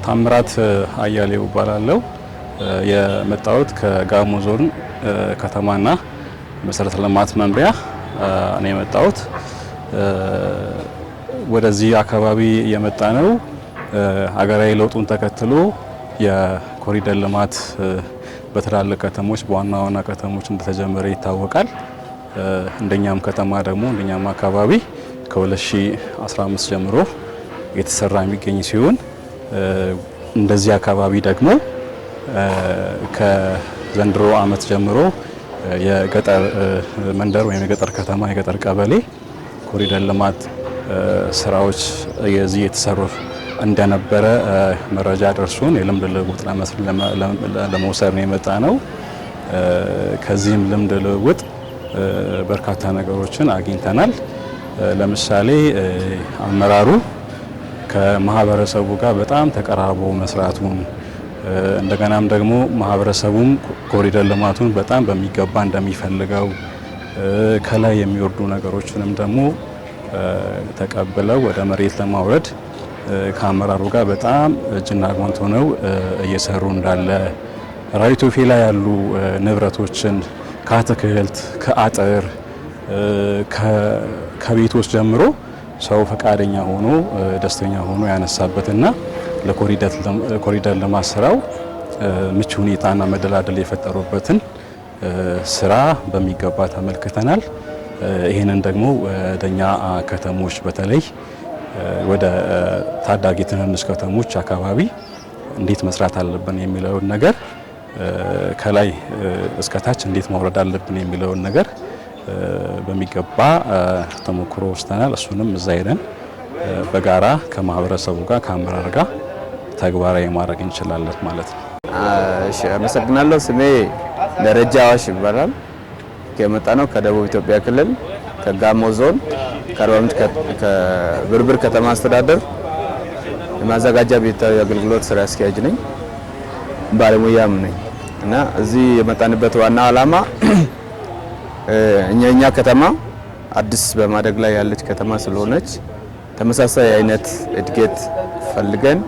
ታምራት አያሌው እባላለሁ። የመጣሁት ከጋሞ ዞን ከተማና መሰረተ ልማት መምሪያ ነው የመጣሁት። ወደዚህ አካባቢ የመጣ ነው ሀገራዊ ለውጡን ተከትሎ የኮሪደር ልማት በትላልቅ ከተሞች በዋና ዋና ከተሞች እንደተጀመረ ይታወቃል። እንደኛም ከተማ ደግሞ እንደኛም አካባቢ ከ2015 ጀምሮ የተሰራ የሚገኝ ሲሆን እንደዚህ አካባቢ ደግሞ ከዘንድሮ ዓመት ጀምሮ የገጠር መንደር ወይም የገጠር ከተማ የገጠር ቀበሌ ኮሪደር ልማት ስራዎች የዚህ የተሰሩ እንደነበረ መረጃ ደርሶን የልምድ ልውውጥ ለመውሰድ ነው የመጣ ነው። ከዚህም ልምድ ልውውጥ በርካታ ነገሮችን አግኝተናል። ለምሳሌ አመራሩ ከማህበረሰቡ ጋር በጣም ተቀራርቦ መስራቱን እንደገናም ደግሞ ማህበረሰቡም ኮሪደር ልማቱን በጣም በሚገባ እንደሚፈልገው ከላይ የሚወርዱ ነገሮችንም ደግሞ ተቀብለው ወደ መሬት ለማውረድ ከአመራሩ ጋር በጣም እጅና ጓንት ሆነው እየሰሩ እንዳለ ራይቶፌ ላይ ያሉ ንብረቶችን ከአትክልት ከአጥር ከቤቶች ጀምሮ ሰው ፈቃደኛ ሆኖ ደስተኛ ሆኖ ያነሳበትና ለኮሪደር ልማት ስራው ምቹ ሁኔታና መደላደል የፈጠሩበትን ስራ በሚገባ ተመልክተናል። ይህንን ደግሞ ወደኛ ከተሞች በተለይ ወደ ታዳጊ ትንንሽ ከተሞች አካባቢ እንዴት መስራት አለብን የሚለውን ነገር ከላይ እስከታች እንዴት ማውረድ አለብን የሚለውን ነገር በሚገባ ተሞክሮ ወስደናል። እሱንም እዛ ሄደን በጋራ ከማህበረሰቡ ጋር ከአመራር ጋር ተግባራዊ ማድረግ እንችላለን ማለት ነው። እሺ፣ አመሰግናለሁ። ስሜ ደረጃ አዋሽ ይባላል። ከመጣ ነው ከደቡብ ኢትዮጵያ ክልል ከጋሞ ዞን ከብርብር ከተማ አስተዳደር የማዘጋጃ ቤታዊ አገልግሎት ስራ አስኪያጅ ነኝ፣ ባለሙያም ነኝ እና እዚህ የመጣንበት ዋና ዓላማ እኛ ከተማ አዲስ በማደግ ላይ ያለች ከተማ ስለሆነች ተመሳሳይ አይነት እድገት ፈልገን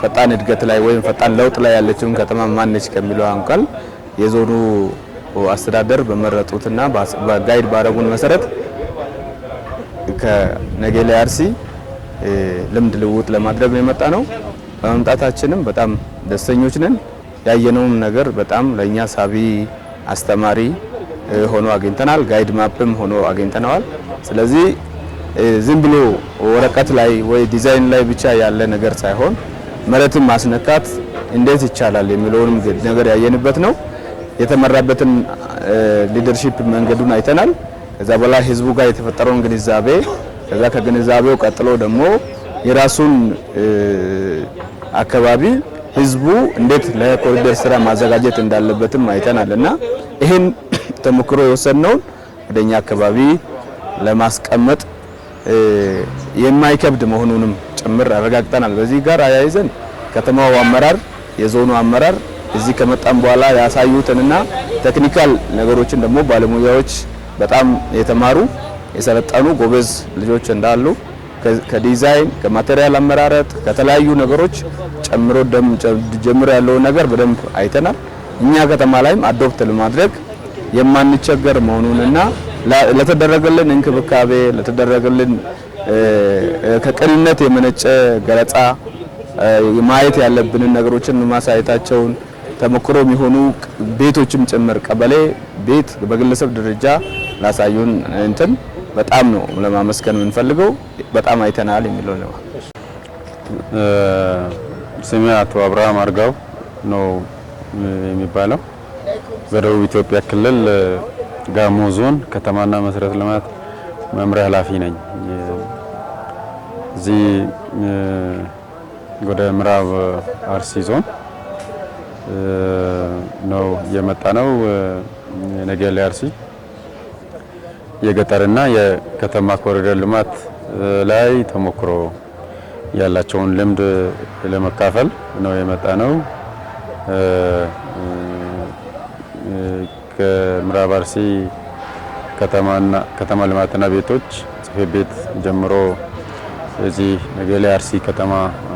ፈጣን እድገት ላይ ወይም ፈጣን ለውጥ ላይ ያለችውን ከተማ ማነች ከሚለው አንቀል የዞኑ አስተዳደር በመረጡትና በጋይድ ባረጉን መሰረት ከነጌሌ አርሲ ልምድ ልውውጥ ለማድረግ ነው የመጣ ነው። በመምጣታችንም በጣም ደስተኞች ነን። ያየነውም ነገር በጣም ለኛ ሳቢ አስተማሪ ሆኖ አግኝተናል። ጋይድ ማፕም ሆኖ አግኝተናል። ስለዚህ ዝም ብሎ ወረቀት ላይ ወይ ዲዛይን ላይ ብቻ ያለ ነገር ሳይሆን መሬትን ማስነካት እንዴት ይቻላል የሚለውንም ነገር ያየንበት ነው። የተመራበትን ሊደርሺፕ መንገዱን አይተናል። ከዛ በኋላ ህዝቡ ጋር የተፈጠረውን ግንዛቤ ከዛ ከግንዛቤው ቀጥሎ ደግሞ የራሱን አካባቢ ህዝቡ እንዴት ለኮሪደር ስራ ማዘጋጀት እንዳለበትም አይተናልና ይሄን ተሞክሮ የወሰድነው ወደኛ አካባቢ ለማስቀመጥ የማይከብድ መሆኑንም ጭምር አረጋግጠናል። በዚህ ጋር አያይዘን ከተማው አመራር የዞኑ አመራር እዚህ ከመጣን በኋላ ያሳዩትንና ቴክኒካል ነገሮችን ደግሞ ባለሙያዎች በጣም የተማሩ የሰለጠኑ ጎበዝ ልጆች እንዳሉ ከዲዛይን ከማቴሪያል አመራረጥ ከተለያዩ ነገሮች ጀምሮ ያለው ነገር በደንብ አይተናል። እኛ ከተማ ላይም አዶፕት ለማድረግ የማንቸገር መሆኑንና ለተደረገልን እንክብካቤ ለተደረገልን ከቅንነት የመነጨ ገለጻ ማየት ያለብንን ነገሮችን ማሳየታቸውን ተሞክሮ የሚሆኑ ቤቶችም ጭምር ቀበሌ ቤት በግለሰብ ደረጃ ላሳዩን እንትን በጣም ነው ለማመስገን የምንፈልገው። በጣም አይተናል የሚለው ነው። ስሜ አቶ አብርሃም አርጋው ነው የሚባለው። በደቡብ ኢትዮጵያ ክልል ጋሞ ዞን ከተማና መሰረተ ልማት መምሪያ ኃላፊ ነኝ። እዚህ ወደ ምዕራብ አርሲ ዞን ነው የመጣ ነው። ነጌሌ አርሲ የገጠርና የከተማ ኮሪደር ልማት ላይ ተሞክሮ ያላቸውን ልምድ ለመካፈል ነው የመጣ ነው። ከምዕራብ አርሲ ከተማ ልማትና ቤቶች ጽሕፈት ቤት ጀምሮ እዚህ ነጌሌ አርሲ ከተማ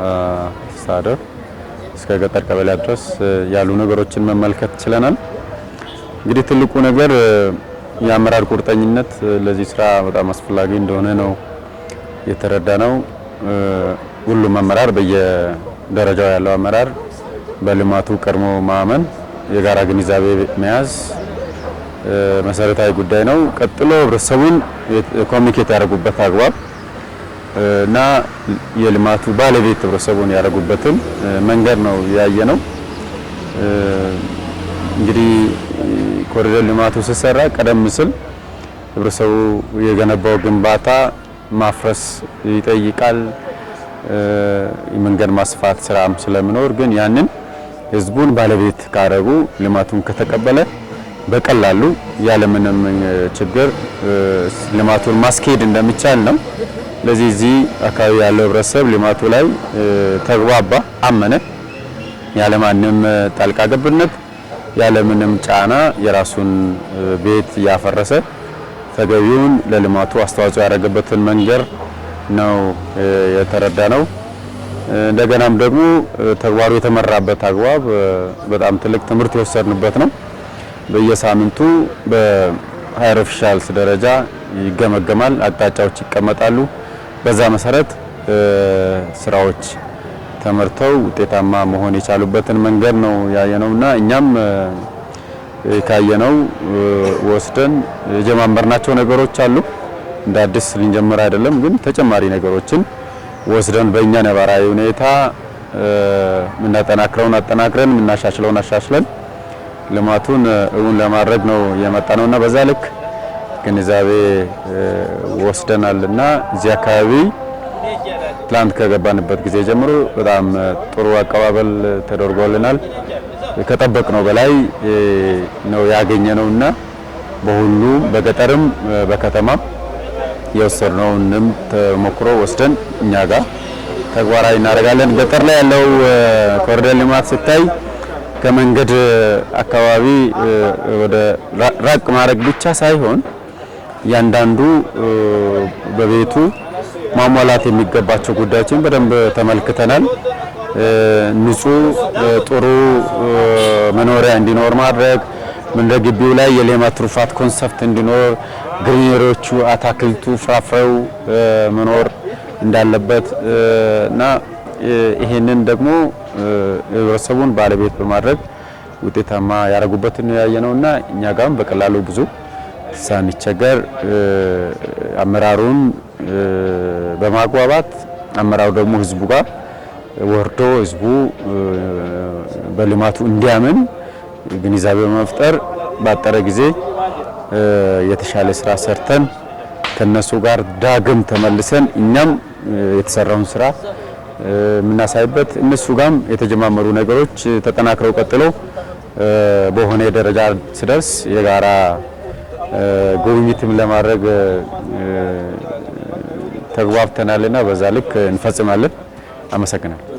አስተዳደር እስከ ገጠር ቀበሌያት ድረስ ያሉ ነገሮችን መመልከት ችለናል። እንግዲህ ትልቁ ነገር የአመራር ቁርጠኝነት ለዚህ ስራ በጣም አስፈላጊ እንደሆነ ነው የተረዳ ነው። ሁሉም አመራር በየደረጃው ያለው አመራር በልማቱ ቀድሞ ማመን፣ የጋራ ግንዛቤ መያዝ መሰረታዊ ጉዳይ ነው። ቀጥሎ ህብረተሰቡን ኮሚኒኬት ያደርጉበት አግባብ እና የልማቱ ባለቤት ህብረተሰቡን ያደርጉበትን መንገድ ነው ያየ ነው። እንግዲህ ኮሪደር ልማቱ ሲሰራ ቀደም ሲል ህብረተሰቡ የገነባው ግንባታ ማፍረስ ይጠይቃል። የመንገድ ማስፋት ስራም ስለሚኖር ግን ያንን ህዝቡን ባለቤት ካደረጉ ልማቱን ከተቀበለ በቀላሉ ያለምንም ችግር ልማቱን ማስኬድ እንደሚቻል ነው። ለዚህ እዚህ አካባቢ ያለው ህብረተሰብ ልማቱ ላይ ተግባባ፣ አመነ። ያለማንም ጣልቃ ገብነት ያለምንም ጫና የራሱን ቤት ያፈረሰ ተገቢውን ለልማቱ አስተዋጽኦ ያደረገበትን መንገድ ነው የተረዳ ነው። እንደገናም ደግሞ ተግባሩ የተመራበት አግባብ በጣም ትልቅ ትምህርት የወሰድንበት ነው። በየሳምንቱ በሃየር ኦፊሻልስ ደረጃ ይገመገማል፣ አቅጣጫዎች ይቀመጣሉ። በዛ መሰረት ስራዎች ተመርተው ውጤታማ መሆን የቻሉበትን መንገድ ነው ያየነውና እኛም ካየነው ወስደን የጀማመርናቸው ነገሮች አሉ። እንደ አዲስ ልንጀምር አይደለም፣ ግን ተጨማሪ ነገሮችን ወስደን በእኛ ነባራዊ ሁኔታ ምናጠናክረውን አጠናክረን ምናሻሽለውን አሻሽለን ልማቱን እውን ለማድረግ ነው የመጣነውና በዛ ልክ ግንዛቤ ወስደናልና እዚህ አካባቢ ፕላንት ከገባንበት ጊዜ ጀምሮ በጣም ጥሩ አቀባበል ተደርጎልናል። ከጠበቅነው በላይ ነው ያገኘነውና በሁሉም በገጠርም በከተማም የወሰድነውንም ተሞክሮ ወስደን እኛ ጋር ተግባራዊ እናደርጋለን። ገጠር ላይ ያለው ኮሪደር ልማት ሲታይ ከመንገድ አካባቢ ወደ ራቅ ማድረግ ብቻ ሳይሆን ያንዳንዱ በቤቱ ማሟላት የሚገባቸው ጉዳዮችን በደንብ ተመልክተናል። ንጹህ ጥሩ መኖሪያ እንዲኖር ማድረግ፣ እንደ ግቢው ላይ የሌማት ትሩፋት ኮንሰፕት እንዲኖር፣ ግሪነሪዎቹ አታክልቱ፣ ፍራፍሬው መኖር እንዳለበት እና ይሄንን ደግሞ ህብረተሰቡን ባለቤት በማድረግ ውጤታማ ያደረጉበትን ያየነውና እኛ ጋርም በቀላሉ ብዙ ሳንቸገር አመራሩን በማግባባት አመራሩ ደግሞ ህዝቡ ጋር ወርዶ ህዝቡ በልማቱ እንዲያምን ግንዛቤ በመፍጠር ባጠረ ጊዜ የተሻለ ስራ ሰርተን ከነሱ ጋር ዳግም ተመልሰን እኛም የተሰራውን ስራ የምናሳይበት እነሱ ጋርም የተጀማመሩ ነገሮች ተጠናክረው ቀጥለው በሆነ ደረጃ ሲደርስ የጋራ ጉብኝትም ለማድረግ ተግባብተናልና በዛ ልክ እንፈጽማለን። አመሰግናለሁ።